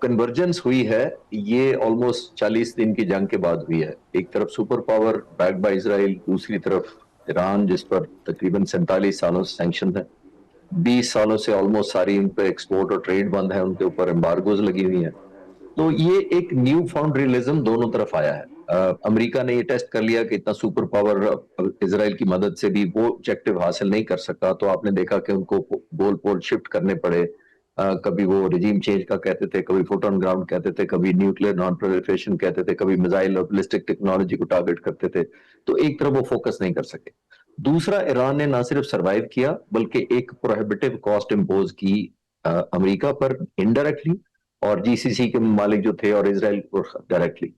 Convergence हुई है, ये ऑलमोस्ट 40 दिन की जंग के बाद हुई है। एक तरफ super power backed by Israel, दूसरी तरफ ईरान जिस पर तकरीबन 47 सालों से सैंक्शन है। 20 सालों से ऑलमोस्ट सारी उन पे एक्सपोर्ट और ट्रेड बंद है, उनके ऊपर एम्बार्गोज लगी हुई है। तो ये एक न्यू फाउंड रियलिज्म दोनों तरफ आया है। अमेरिका ने ये टेस्ट कर लिया कि इतना सुपर पावर इसराइल की मदद से भी वो ऑब्जेक्टिव हासिल नहीं कर सका, तो आपने देखा कि उनको गोल पोल शिफ्ट करने पड़े। कभी वो रिजीम चेंज का कहते थे, कभी फुट ऑन ग्राउंड कहते थे, कभी न्यूक्लियर नॉन प्रोलिफरेशन कहते थे, कभी मिसाइल और बैलिस्टिक टेक्नोलॉजी को टारगेट करते थे। तो एक तरफ वो फोकस नहीं कर सके। दूसरा, ईरान ने ना सिर्फ सरवाइव किया बल्कि एक प्रोहिबिटिव कॉस्ट इम्पोज की अमेरिका पर इनडायरेक्टली, और जीसीसी के मालिक जो थे और इसराइल को डायरेक्टली।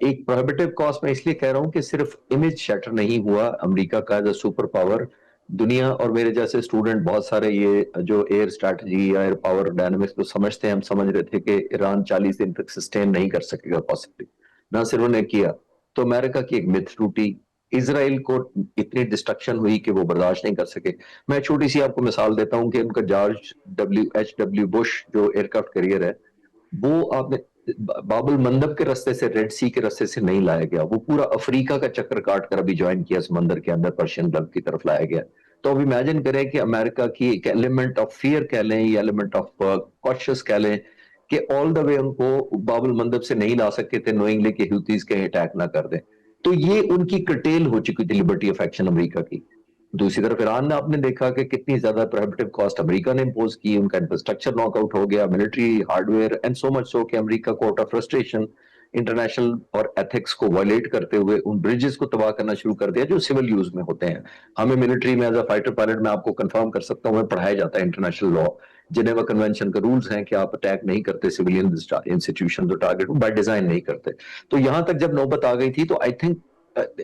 एक प्रोहिबिटिव कॉस्ट में इसलिए कह रहा हूं कि सिर्फ इमेज शैटर नहीं हुआ अमेरिका का एज अ सुपर पावर। दुनिया और मेरे जैसे स्टूडेंट बहुत सारे ये जो एयर स्ट्रैटेजी या एयर पावर डायनामिक्स को समझते हैं, हम समझ रहे थे कि ईरान 40 दिन तक सस्टेन नहीं कर सकेगा पॉसिबली। ना सिर्फ उन्हें किया तो अमेरिका की एक मिथ टूटी, इसराइल को इतनी डिस्ट्रक्शन हुई कि वो बर्दाश्त नहीं कर सके। मैं छोटी सी आपको मिसाल देता हूं कि उनका जॉर्ज डब्ल्यू बुश जो एयरक्राफ्ट कैरियर है, वो आपने बाबुल मंदब के रास्ते से, रेड सी के रास्ते से नहीं लाया गया, वो पूरा अफ्रीका का चक्कर काट कर अभी ज्वाइन किया समंदर के अंदर, पर्शियन गल्फ की तरफ लाया गया। तो अब इमेजिन करें कि अमेरिका की एक एलिमेंट ऑफ फियर कह लें या एलिमेंट ऑफ कॉशियस कह लें कि ऑल द वे उनको बाबुल मंदब से नहीं ला सके थे, नोइंगली के ह्यूतीज के अटैक ना कर दें। तो ये उनकी कटेल हो चुकी थी लिबर्टी ऑफ एक्शन अमेरिका की। दूसरी तरफ ईरान ने आपने देखा कि कितनी ज्यादा प्रोहिबिटिव कॉस्ट अमेरिका ने इम्पोज की, उनका इंफ्रास्ट्रक्चर नॉकआउट हो गया, military hardware and so much so कि अमेरिका को आउट ऑफ फ्रस्ट्रेशन इंटरनेशनल और एथिक्स को वायलेट करते हुए उन ब्रिजेस को तबाह करना शुरू कर दिया जो सिविल यूज में होते हैं। हमें मिलिट्री में एज अ फाइटर पायलट मैं आपको कंफर्म कर सकता हूँ, हमें पढ़ाया जाता है इंटरनेशनल लॉ, जिनेवा कन्वेंशन के रूल्स हैं कि आप अटैक नहीं करते सिविलियन इंस्टीट्यूशन, जो टारगेट बाय डिजाइन नहीं करते। तो यहां तक जब नौबत आ गई थी तो आई थिंक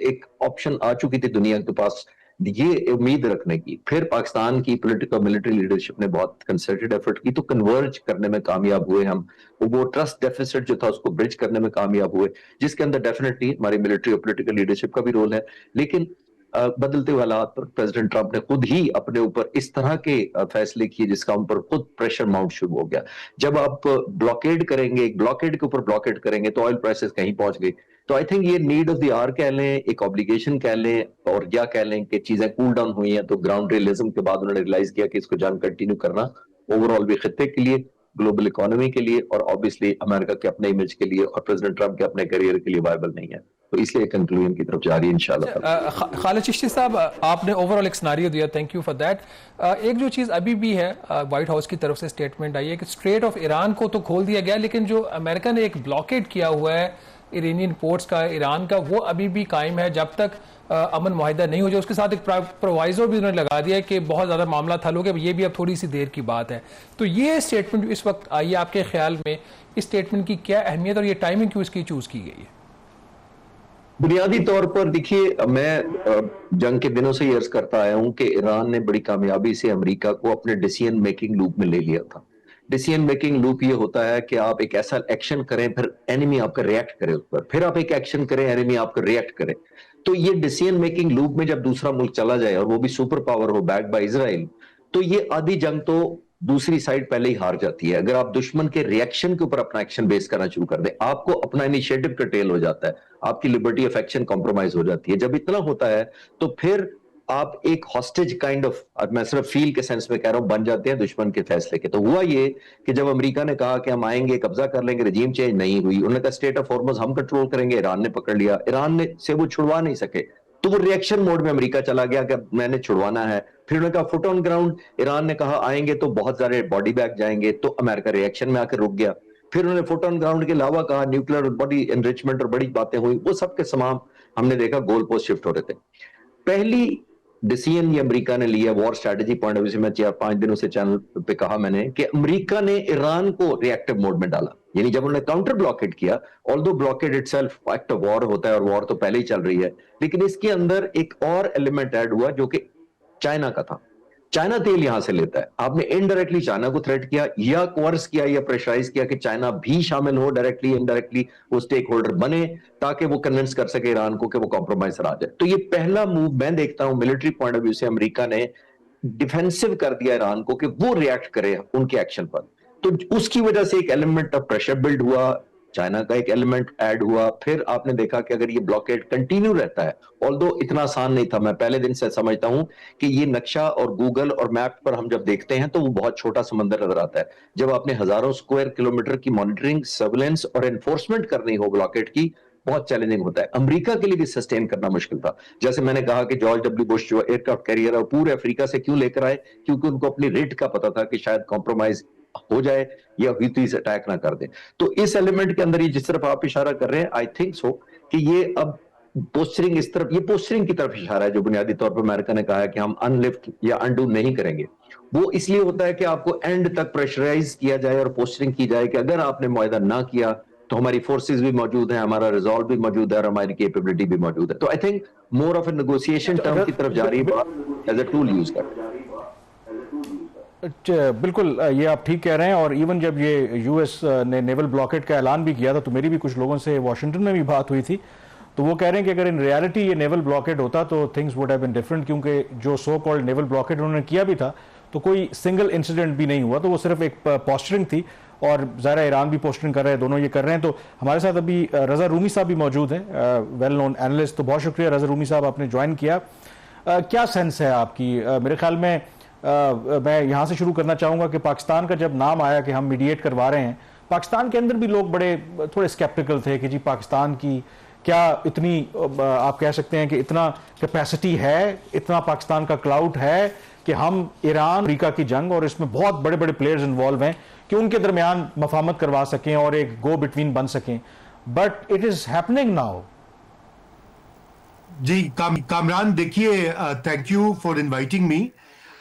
एक ऑप्शन आ चुकी थी दुनिया के पास ये उम्मीद रखने की। फिर पाकिस्तान की पॉलिटिकल मिलिट्री लीडरशिप ने बहुत कंसर्टेड एफर्ट की तो कन्वर्ज करने में कामयाब हुए हम। वो ट्रस्ट डेफिसिट जो था उसको ब्रिज करने में कामयाब हुए, जिसके अंदर डेफिनेटली हमारी मिलिट्री और पॉलिटिकल लीडरशिप का भी रोल है। लेकिन बदलते हुए हालात पर प्रेसिडेंट ट्रंप ने खुद ही अपने ऊपर इस तरह के फैसले किए जिसका उन पर खुद प्रेशर माउंट शुरू हो गया। जब आप ब्लॉकेड करेंगे, एक ब्लॉकेड के ऊपर ब्लॉकेड करेंगे तो ऑयल प्राइसेस कहीं पहुंच गई। तो आई थिंक ये नीड ऑफ द आवर कह लें, एक ऑब्लिगेशन कह लें, और क्या कह लें कि चीजें कूल डाउन हुई हैं तो ग्राउंड रियलिज्म के बाद उन्होंने रियलाइज किया कि इसको जंग कंटिन्यू करना ओवरऑल भी खत्ते के लिए, ग्लोबल इकोनॉमी के लिए और ऑब्वियसली अमेरिका के अपने इमेज के लिए और प्रेसिडेंट ट्रंप के अपने करियर के लिए वायबल नहीं है। तो इसलिए कंक्लूजन की तरफ जा रही है इंशाल्लाह। खालिद चिश्ती साहब, आपने ओवरऑल एक सिनेरियो दिया, थैंक यू फॉर दैट। एक जो चीज़ अभी भी है, व्हाइट हाउस की तरफ से स्टेटमेंट आई है कि स्ट्रेट ऑफ ईरान को तो खोल दिया गया, लेकिन जो अमेरिका ने एक ब्लॉकेड किया हुआ है इरानियन पोर्ट्स का, ईरान का, वो अभी भी कायम है जब तक अमन मुआहिदा नहीं हो जाए। उसके साथ एक प्रोवाइजो भी उन्होंने लगा दिया है कि बहुत ज़्यादा मामला हल हो गया, ये भी अब थोड़ी सी देर की बात है। तो ये स्टेटमेंट इस वक्त आई है, आपके ख्याल में इस स्टेटमेंट की क्या अहमियत और ये टाइमिंग क्यों इसकी चूज की गई है? बुनियादी तौर पर देखिए, मैं जंग के दिनों से ये अर्ज करता आया हूं कि ईरान ने बड़ी कामयाबी से अमेरिका को अपने डिसीजन मेकिंग लूप में ले लिया था। डिसीजन मेकिंग लूप ये होता है कि आप एक ऐसा एक्शन करें, फिर एनिमी आपका रिएक्ट करे उस पर, फिर आप एक एक्शन करें, एनिमी आपका रिएक्ट करे। तो ये डिसीजन मेकिंग लूप में जब दूसरा मुल्क चला जाए और वो भी सुपर पावर हो, बैक्ड बाय इसराइल, तो ये आधी जंग तो दूसरी साइड पहले ही हार जाती है। अगर आप दुश्मन के रिएक्शन के ऊपर अपना एक्शन बेस करना शुरू कर दें, आपको अपना इनिशिएटिव कर्टेल हो जाता है, आपकी लिबर्टी ऑफ एक्शन कॉम्प्रोमाइज हो जाती है। जब इतना होता है तो फिर आप एक हॉस्टेज काइंड ऑफ, मैं सिर्फ फील के सेंस में कह रहा हूं, बन जाते हैं दुश्मन के फैसले के। तो हुआ ये कि जब अमेरिका ने कहा कि हम आएंगे, कब्जा कर लेंगे, रजीम चेंज नहीं हुई, उन्होंने कहा स्टेट ऑफ हॉर्मुज़ हम कंट्रोल करेंगे, ईरान ने पकड़ लिया, ईरान ने से वो छुड़वा नहीं सके, तो वो रिएक्शन मोड में अमेरिका चला गया कि मैंने छुड़वाना है। फिर उन्होंने कहा फुट ऑन ग्राउंड, ईरान ने कहा आएंगे तो बहुत सारे बॉडी बैग जाएंगे, तो अमेरिका रिएक्शन में आकर रुक गया। फिर उन्होंने फुट ऑन ग्राउंड के अलावा कहा न्यूक्लियर बॉडी एनरिचमेंट और बड़ी बातें हुई, वो सबके समान हमने देखा गोल पोस्ट शिफ्ट हो रहे थे। पहली डिसीजन ये अमेरिका ने लिया war strategy point of view से, मैं 4-5 दिनों से चैनल पे कहा मैंने कि अमेरिका ने ईरान को रिएक्टिव मोड में डाला। यानी जब उन्होंने काउंटर ब्लॉकेड किया, although blockade itself act of war होता है और वॉर तो पहले ही चल रही है, लेकिन इसके अंदर एक और एलिमेंट ऐड हुआ जो कि चाइना का था। चाइना तेल यहां से लेता है, आपने इनडायरेक्टली चाइना को थ्रेट किया या कोर्स किया या प्रेशराइज किया कि चाइना भी शामिल हो, डायरेक्टली इनडायरेक्टली वो स्टेक होल्डर बने, ताकि वो कन्विंस कर सके ईरान को कि वो कॉम्प्रोमाइज आ जाए। तो ये पहला मूव मैं देखता हूं मिलिट्री पॉइंट ऑफ व्यू से, अमेरिका ने डिफेंसिव कर दिया ईरान को कि वो रिएक्ट करे उनके एक्शन पर। तो उसकी वजह से एक एलिमेंट ऑफ प्रेशर बिल्ड हुआ, चाइना का एक एलिमेंट ऐड हुआ। फिर आपने देखा कि अगर ये ब्लॉकेड कंटिन्यू रहता है, ऑल्दो इतना आसान नहीं था, मैं पहले दिन से समझता हूं कि ये नक्शा और गूगल और मैप पर हम जब देखते हैं तो वो बहुत छोटा समंदर नजर आता है। जब आपने हजारों स्क्वायर किलोमीटर की मॉनिटरिंग, सर्विलेंस और एनफोर्समेंट करनी हो ब्लॉकेड की, बहुत चैलेंजिंग होता है। अमेरिका के लिए भी सस्टेन करना मुश्किल था। जैसे मैंने कहा कि जॉर्ज डब्ल्यू बुश जो एयरक्राफ्ट कैरियर है वो पूरे अफ्रीका से क्यों लेकर आए, क्योंकि उनको अपनी रेट का पता था कि शायद कॉम्प्रोमाइज हो जाए या हुतीज अटैक ना कर दे। तो इस एलिमेंट के अंदर ये जिस तरफ आप इशारा कर रहे हैं, आई थिंक सो कि ये अब पोस्चरिंग इस तरफ, ये पोस्चरिंग की तरफ इशारा है जो बुनियादी तौर पर अमेरिका ने कहा है कि हम अनलिफ्ट या अनडू नहीं करेंगे। वो इसलिए होता है कि आपको एंड तक प्रेशराइज किया जाए और पोस्चरिंग की जाए कि अगर आपने मुआहदा ना किया तो हमारी फोर्सेस भी मौजूद हैं, हमारा रिजॉल्व भी मौजूद है और हमारी कैपेबिलिटी भी मौजूद है। तो I think more of A negotiation term की तरफ जा रही है बात, एज ए टूल यूज कर। बिल्कुल ये आप ठीक कह रहे हैं। और इवन जब ये यूएस ने नेवल ब्लॉकेट का ऐलान भी किया था तो मेरी भी कुछ लोगों से वाशिंगटन में भी बात हुई थी, तो वो कह रहे हैं कि अगर इन रियलिटी ये नेवल ब्लॉकेट होता तो things would have been different, क्योंकि जो सो कॉल्ड नेवल ब्लॉकेट उन्होंने किया भी था तो कोई सिंगल इंसिडेंट भी नहीं हुआ, तो वो सिर्फ एक पोस्टरिंग थी। और ज़ाहिर ईरान भी पोस्टरिंग कर रहे हैं, दोनों ये कर रहे हैं। तो हमारे साथ अभी रज़ा रूमी साहब भी मौजूद हैं, वेल नोन एनालिस्ट। तो बहुत शुक्रिया रज़ा रूमी साहब, आपने ज्वाइन किया। क्या सेंस है आपकी? मेरे ख्याल में मैं यहाँ से शुरू करना चाहूँगा कि पाकिस्तान का जब नाम आया कि हम मीडिएट करवा रहे हैं, पाकिस्तान के अंदर भी लोग बड़े थोड़े स्केप्टिकल थे कि जी पाकिस्तान की क्या इतनी आप कह सकते हैं कि इतना कैपेसिटी है, इतना पाकिस्तान का क्लाउड है कि हम ईरान अमेरिका की जंग, और इसमें बहुत बड़े बड़े प्लेयर्स इन्वॉल्व हैं, कि उनके दरमियान मफाहमत करवा सकें और एक गो बिटवीन बन सकें। But it is happening now. Ji Kamran, देखिए, thank you for inviting me.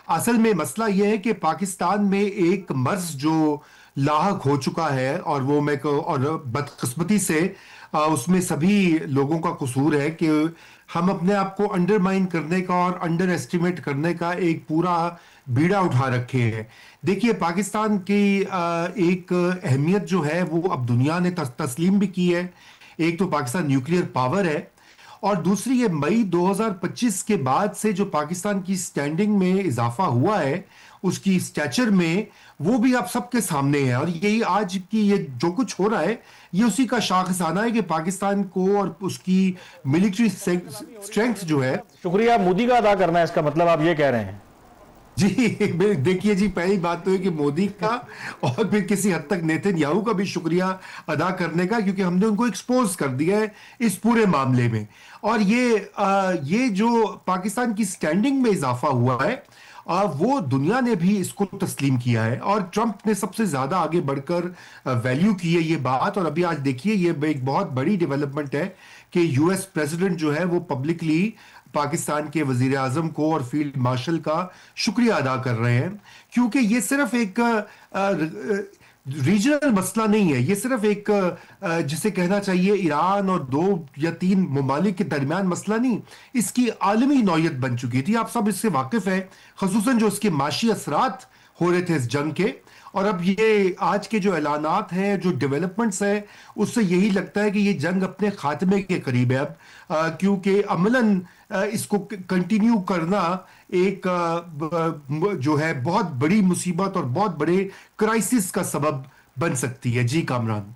असल में मसला यह है कि पाकिस्तान में एक मर्ज जो लाहक हो चुका है, और वो और बदकिस्मती से उसमें सभी लोगों का कसूर है कि हम अपने आप को अंडरमाइन करने का और अंडर एस्टिमेट करने का एक पूरा बीड़ा उठा रखे हैं। देखिए, पाकिस्तान की एक अहमियत जो है वो अब दुनिया ने तस्लीम भी की है। एक तो पाकिस्तान न्यूक्लियर पावर है, और दूसरी ये मई 2025 के बाद से जो पाकिस्तान की स्टैंडिंग में इजाफा हुआ है, उसकी स्टैचर में, वो भी आप सबके सामने है। और यही आज की ये जो कुछ हो रहा है, ये उसी का शाखसाना है कि पाकिस्तान को और उसकी मिलिट्री स्ट्रेंथ जो है। शुक्रिया मोदी का अदा करना है, इसका मतलब आप ये कह रहे हैं? जी देखिए जी, पहली बात तो है कि मोदी का और फिर किसी हद तक नेतन्याहू का भी शुक्रिया अदा करने का, क्योंकि हमने उनको एक्सपोज कर दिया है इस पूरे मामले में। और ये जो पाकिस्तान की स्टैंडिंग में इजाफा हुआ है, वो दुनिया ने भी इसको तस्लीम किया है, और ट्रंप ने सबसे ज्यादा आगे बढ़कर वैल्यू की है ये बात। और अभी आज देखिए, ये एक बहुत बड़ी डेवलपमेंट है कि यूएस प्रेसिडेंट जो है वो पब्लिकली पाकिस्तान के वजीर आजम को और फील्ड मार्शल का शुक्रिया अदा कर रहे हैं, क्योंकि ये सिर्फ एक रीजनल मसला नहीं है, ये सिर्फ एक जिसे कहना चाहिए ईरान और 2 या 3 ममालिक के दरमियान मसला नहीं, इसकी आलमी नौयत बन चुकी थी। आप सब इससे वाकिफ है, खसूसन जो इसके माशी असरात हो रहे थे इस जंग के। और अब ये आज के जो ऐलानात हैं, जो डेवलपमेंट्स हैं, उससे यही लगता है कि ये जंग अपने खात्मे के करीब है अब, क्योंकि अमलन इसको कंटिन्यू करना एक जो है बहुत बड़ी मुसीबत और बहुत बड़े क्राइसिस का सबब बन सकती है। जी कामरान।